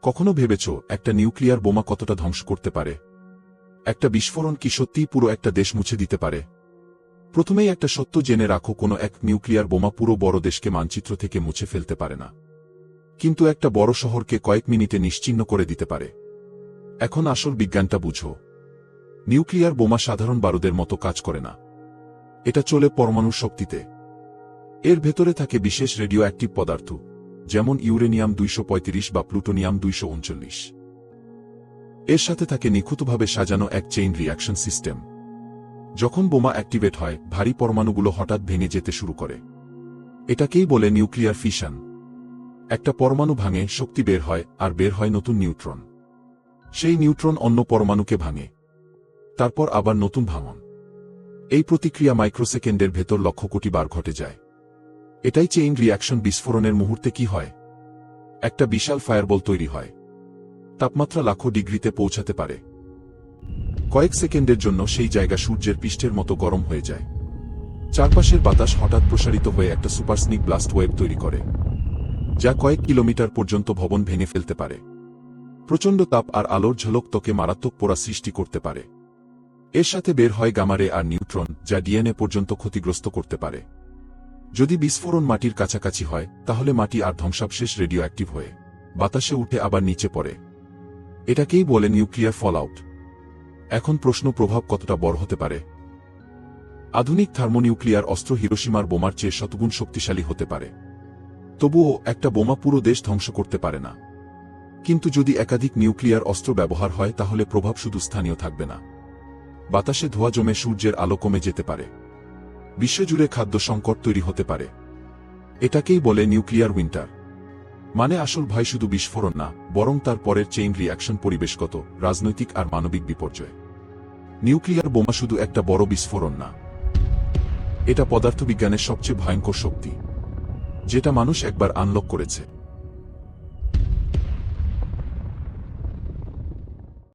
কখনো ভেবেছ একটা নিউক্লিয়ার বোমা কতটা ধ্বংস করতে পারে? একটা বিস্ফোরণ কি সত্যিই পুরো একটা দেশ মুছে দিতে পারে? প্রথমেই একটা সত্য জেনে রাখো, কোনো এক নিউক্লিয়ার বোমা পুরো বড় দেশকে মানচিত্র থেকে মুছে ফেলতে পারে না, কিন্তু একটা বড় শহরকে কয়েক মিনিটে নিশ্চিহ্ন করে দিতে পারে। এখন আসল বিজ্ঞানটা বুঝো। নিউক্লিয়ার বোমা সাধারণ বারুদের মতো কাজ করে না। এটা চলে পরমাণুর শক্তিতে। এর ভেতরে থাকে বিশেষ রেডিও অ্যাক্টিভ পদার্থ, যেমন ইউরেনিয়াম 235 বা প্লুটোনিয়াম 239। এর সাথে থাকে নিখুঁতভাবে সাজানো এক চেইন রিঅ্যাকশন সিস্টেম। যখন বোমা অ্যাক্টিভেট হয়, ভারী পরমাণুগুলো হঠাৎ ভেঙে যেতে শুরু করে। এটাকেই বলে নিউক্লিয়ার ফিশন। একটা পরমাণু ভাঙে, শক্তি বের হয়, আর বের হয় নতুন নিউট্রন। সেই নিউট্রন অন্য পরমাণুকে ভাঙে, তারপর আবার নতুন ভাঙন। এই প্রতিক্রিয়া মাইক্রোসেকেন্ডের ভেতর লক্ষ কোটি বার ঘটে যায়। এটাই চেইন রিঅ্যাকশন। বিস্ফোরণের মুহূর্তে কি হয়? একটা বিশাল ফায়ারবল তৈরি হয়। তাপমাত্রা লাখো ডিগ্রিতে পৌঁছাতে পারে। কয়েক সেকেন্ডের জন্য সেই জায়গা সূর্যের পৃষ্ঠের মতো গরম হয়ে যায়। চারপাশের বাতাস হঠাৎ প্রসারিত হয়ে একটা সুপারসনিক ব্লাস্ট ওয়েভ তৈরি করে, যা কয়েক কিলোমিটার পর্যন্ত ভবন ভেঙে ফেলতে পারে। প্রচণ্ড তাপ আর আলোর ঝলক ত্বকে মারাত্মক পোড়া সৃষ্টি করতে পারে। এর সাথে বের হয় গামা-রে আর নিউট্রন, যা ডিএনএ পর্যন্ত ক্ষতিগ্রস্ত করতে পারে। যদি বিস্ফোরণ মাটির কাছাকাছি হয়, তাহলে মাটি আর ধ্বংসাবশেষ রেডিও অ্যাক্টিভ হয়ে বাতাসে উঠে আবার নিচে পড়ে। এটাকেই বলে নিউক্লিয়ার ফলআউট। এখন প্রশ্ন, প্রভাব কতটা বড় হতে পারে? আধুনিক থার্মোনিউক্লিয়ার অস্ত্র হিরোশিমার বোমার চেয়ে শতগুণ শক্তিশালী হতে পারে। তবুও একটা বোমা পুরো দেশ ধ্বংস করতে পারে না। কিন্তু যদি একাধিক নিউক্লিয়ার অস্ত্র ব্যবহার হয়, তাহলে প্রভাব শুধু স্থানীয় থাকবে না। বাতাসে ধোঁয়া জমে সূর্যের আলো কমে যেতে পারে। বিশ্বজুড়ে খাদ্য সংকট তৈরি হতে পারে। এটাকেই বলে নিউক্লিয়ার উইন্টার। মানে আসল ভয় শুধু বিস্ফোরণ না, বরং তার পরের চেইন রিঅ্যাকশন, পরিবেশগত, রাজনৈতিক আর মানবিক বিপর্যয়। নিউক্লিয়ার বোমা শুধু একটা বড় বিস্ফোরণ না, এটা পদার্থবিজ্ঞানের সবচেয়ে ভয়ঙ্কর শক্তি, যেটা মানুষ একবার আনলক করেছে।